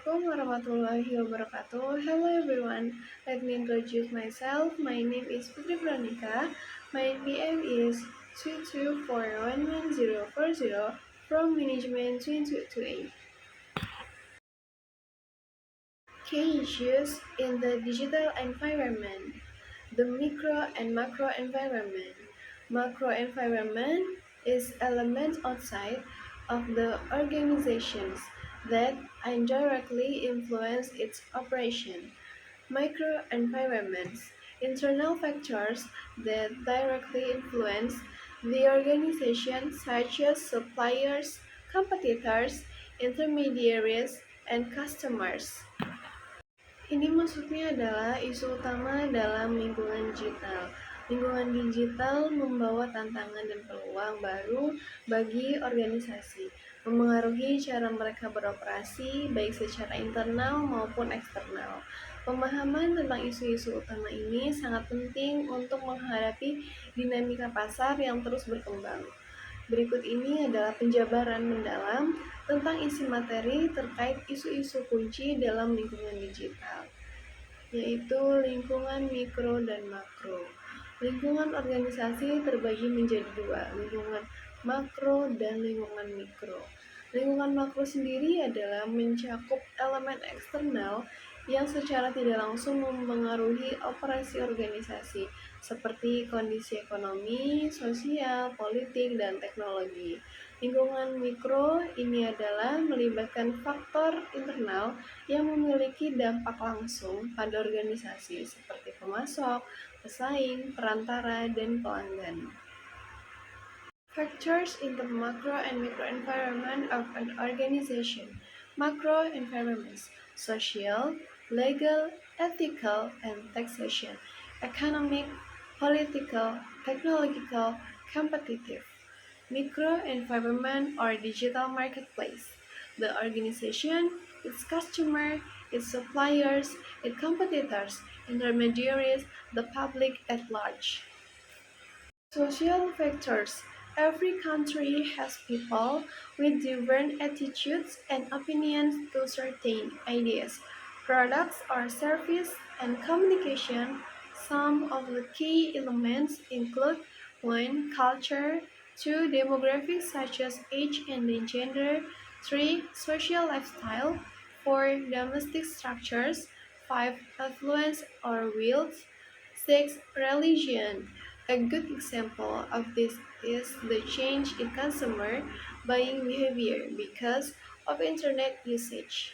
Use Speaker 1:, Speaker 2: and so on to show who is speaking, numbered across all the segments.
Speaker 1: Assalamualaikum warahmatullahi wabarakatuh. Hello everyone. Let me introduce myself. My name is Putri Veronica. My PM is 22411040 from Management 2228. Key issues in the digital environment. The micro and macro environment. Macro environment is elements outside of the organizations that indirectly influence its operation. Microenvironments, internal factors that directly influence the organization such as suppliers, competitors, intermediaries, and customers. Ini maksudnya adalah isu utama dalam lingkungan digital. Lingkungan digital membawa tantangan dan peluang baru bagi organisasi, memengaruhi cara mereka beroperasi baik secara internal maupun eksternal. Pemahaman tentang isu-isu utama ini sangat penting untuk menghadapi dinamika pasar yang terus berkembang. Berikut ini adalah penjabaran mendalam tentang isi materi terkait isu-isu kunci dalam lingkungan digital, yaitu lingkungan mikro dan makro. Lingkungan organisasi terbagi menjadi dua, lingkungan makro dan lingkungan mikro. Lingkungan makro sendiri adalah mencakup elemen eksternal yang secara tidak langsung mempengaruhi operasi organisasi, seperti kondisi ekonomi, sosial, politik, dan teknologi. Lingkungan mikro ini adalah melibatkan faktor internal yang memiliki dampak langsung pada organisasi, seperti pemasok, pesaing, perantara, dan pelanggan. Factors in the macro and micro environment of an organization. Macro environments: social, legal, ethical, and taxation, economic, political, technological, competitive. Micro environment or digital marketplace. The organization, its customer, its suppliers, its competitors, intermediaries, the public at large. Social factors. Every country has people with different attitudes and opinions to certain ideas, products or service, and communication. Some of the key elements include 1. Culture, 2. Demographics such as age and gender, 3. Social lifestyle, 4. Domestic structures, 5. Affluence or wealth, 6. Religion. A good example of this is the change in consumer buying behavior because of internet usage.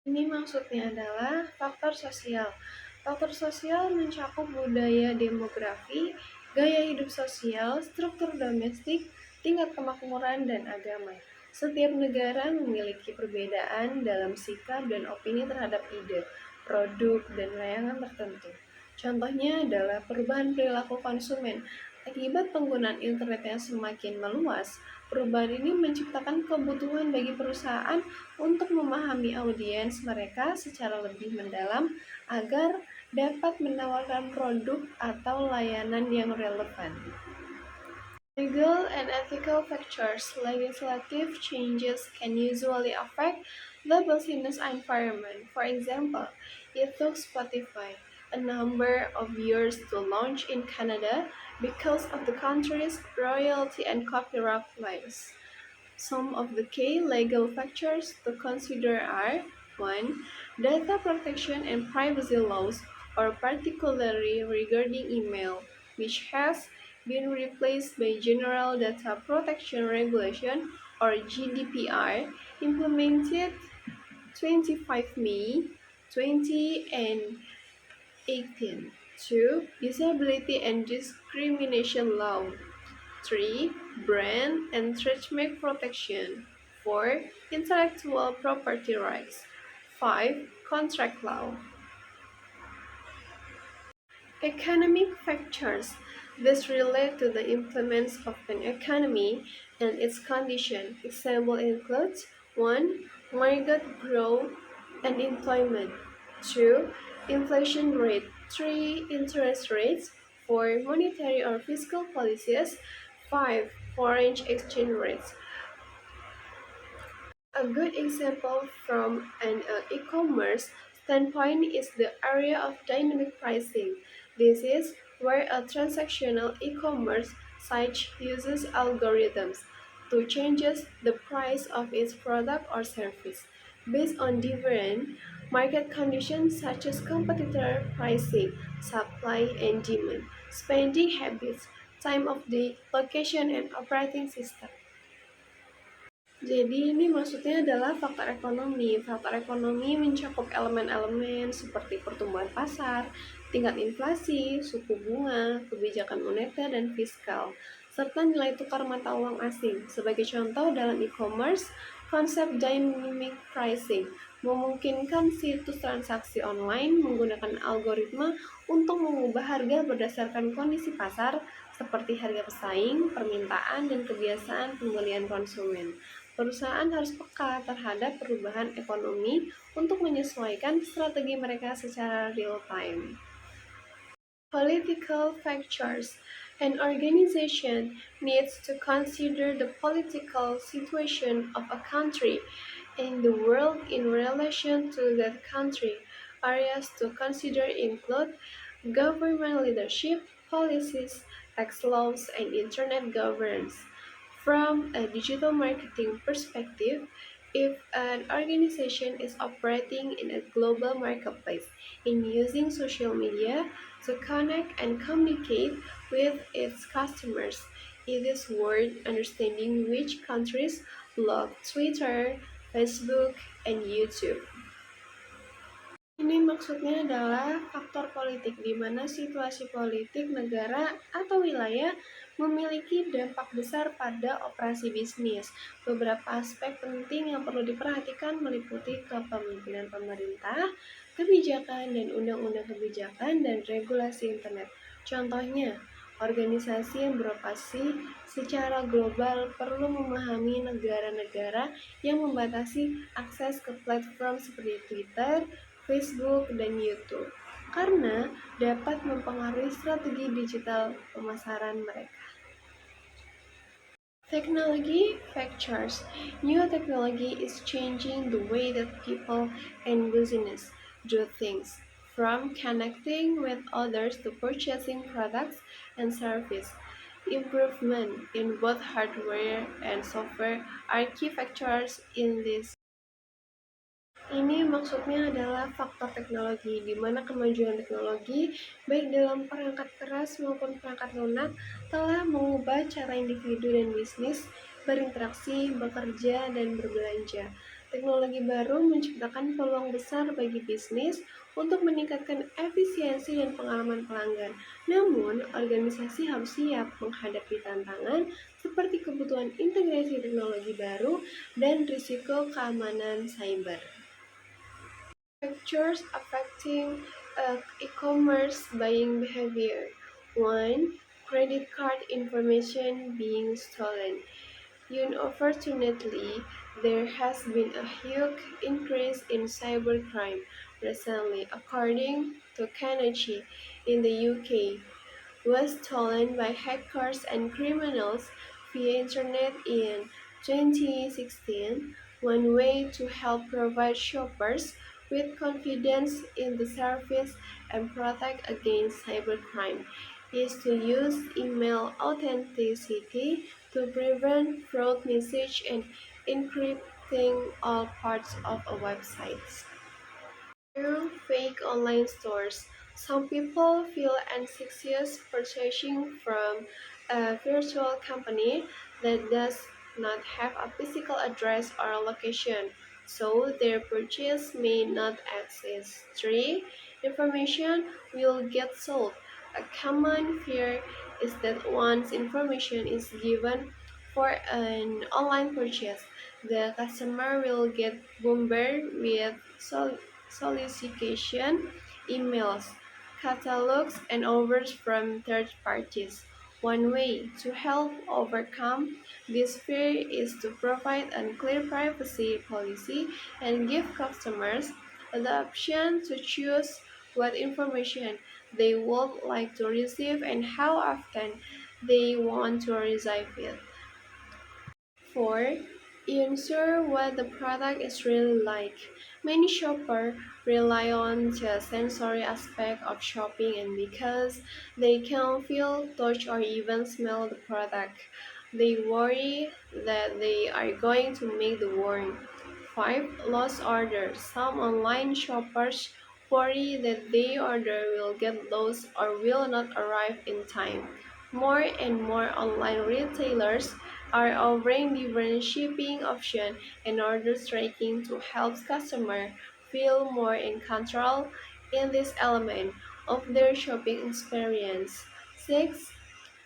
Speaker 1: Ini maksudnya adalah faktor sosial. Faktor sosial mencakup budaya demografi, gaya hidup sosial, struktur domestik, tingkat kemakmuran, dan agama. Setiap negara memiliki perbedaan dalam sikap dan opini terhadap ide, produk, dan layanan tertentu. Contohnya adalah perubahan perilaku konsumen. Akibat penggunaan internet yang semakin meluas, perubahan ini menciptakan kebutuhan bagi perusahaan untuk memahami audiens mereka secara lebih mendalam agar dapat menawarkan produk atau layanan yang relevan. Legal and ethical factors. Legislative changes can usually affect the business environment. For example, it took Spotify a number of years to launch in Canada because of the country's royalty and copyright laws. Some of the key legal factors to consider are 1. Data protection and privacy laws, or particularly regarding email, which has been replaced by General Data Protection Regulation, or GDPR, implemented 25 May 2018. 2. Disability and discrimination law. 3. Brand and trademark protection. 4. Intellectual property rights. 5. Contract law. Economic factors. This relate to the implements of an economy and its condition. Example includes 1. Market growth and employment. 2. Inflation rate. 3. Interest rates. 4. Monetary or fiscal policies. 5. Foreign exchange rates. A good example from an e-commerce standpoint is the area of dynamic pricing. This is where a transactional e-commerce site uses algorithms to change the price of its product or service based on different market conditions such as competitor pricing, supply and demand, spending habits, time of day, location, and operating system. Jadi ini maksudnya adalah faktor ekonomi. Faktor ekonomi mencakup elemen-elemen seperti pertumbuhan pasar, tingkat inflasi, suku bunga, kebijakan moneter dan fiskal, serta nilai tukar mata uang asing. Sebagai contoh dalam e-commerce, konsep dynamic pricing memungkinkan situs transaksi online menggunakan algoritma untuk mengubah harga berdasarkan kondisi pasar seperti harga pesaing, permintaan, dan kebiasaan pembelian konsumen. Perusahaan harus peka terhadap perubahan ekonomi untuk menyesuaikan strategi mereka secara real time. Political factors. An organization needs to consider the political situation of a country and the world in relation to that country. Areas to consider include government leadership, policies, tax laws, and internet governance. From a digital marketing perspective, if an organization is operating in a global marketplace in using social media to connect and communicate with its customers, it is worth understanding which countries block Twitter, Facebook, and YouTube. Ini maksudnya adalah faktor politik, di mana situasi politik negara atau wilayah memiliki dampak besar pada operasi bisnis. Beberapa aspek penting yang perlu diperhatikan meliputi kepemimpinan pemerintah, kebijakan dan undang-undang kebijakan dan regulasi internet. Contohnya, organisasi yang beroperasi secara global perlu memahami negara-negara yang membatasi akses ke platform seperti Twitter, Facebook, dan YouTube karena dapat mempengaruhi strategi digital pemasaran mereka. Technology factors. New technology is changing the way that people and business do things, from connecting with others to purchasing products and services. Improvement in both hardware and software are key factors in this. Ini maksudnya adalah faktor teknologi, di mana kemajuan teknologi, baik dalam perangkat keras maupun perangkat lunak, telah mengubah cara individu dan bisnis berinteraksi, bekerja, dan berbelanja. Teknologi baru menciptakan peluang besar bagi bisnis untuk meningkatkan efisiensi dan pengalaman pelanggan. Namun, organisasi harus siap menghadapi tantangan seperti kebutuhan integrasi teknologi baru dan risiko keamanan cyber. Factors affecting e-commerce buying behavior. 1. Credit card information being stolen. Unfortunately, there has been a huge increase in cybercrime recently, according to Kanachi in the UK, was stolen by hackers and criminals via internet in 2016. One way to help provide shoppers with confidence in the service and protect against cybercrime is to use email authenticity to prevent fraud message and encrypting all parts of a website. Fake online stores. Some people feel anxious purchasing from a virtual company that does not have a physical address or location, so their purchase may not exist. 3. Information will get sold. A common fear is that once information is given for an online purchase, the customer will get bombarded with solicitation emails, catalogs, and offers from third parties. One way to help overcome this fear is to provide a clear privacy policy and give customers the option to choose what information they would like to receive and how often they want to receive it. 4. ensure what the product is really like. Many shoppers rely on the sensory aspect of shopping, and because they can feel, touch, or even smell the product, they worry that they are going to make the wrong 5. Lost orders. Some online shoppers worry that their order will get lost or will not arrive in time. More and more online retailers are offering different shipping options and order tracking to help customers feel more in control in this element of their shopping experience. 6.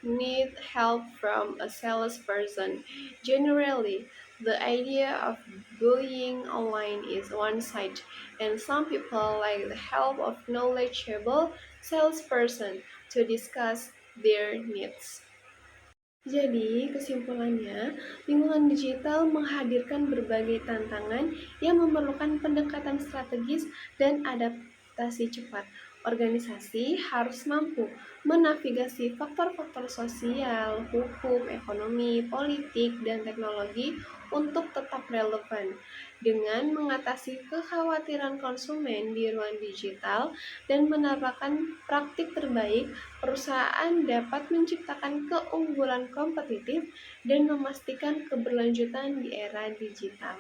Speaker 1: Need help from a salesperson. Generally, the idea of bullying online is one-sided, and some people like the help of knowledgeable salesperson to discuss their needs. Jadi, kesimpulannya, lingkungan digital menghadirkan berbagai tantangan yang memerlukan pendekatan strategis dan adaptasi cepat. Organisasi harus mampu menavigasi faktor-faktor sosial, hukum, ekonomi, politik, dan teknologi untuk tetap relevan. Dengan mengatasi kekhawatiran konsumen di ruang digital dan menerapkan praktik terbaik, perusahaan dapat menciptakan keunggulan kompetitif dan memastikan keberlanjutan di era digital.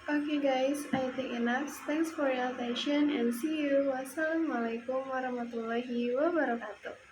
Speaker 1: Okay guys, I think enough. Thanks for your attention and see you. Wassalamualaikum warahmatullahi wabarakatuh.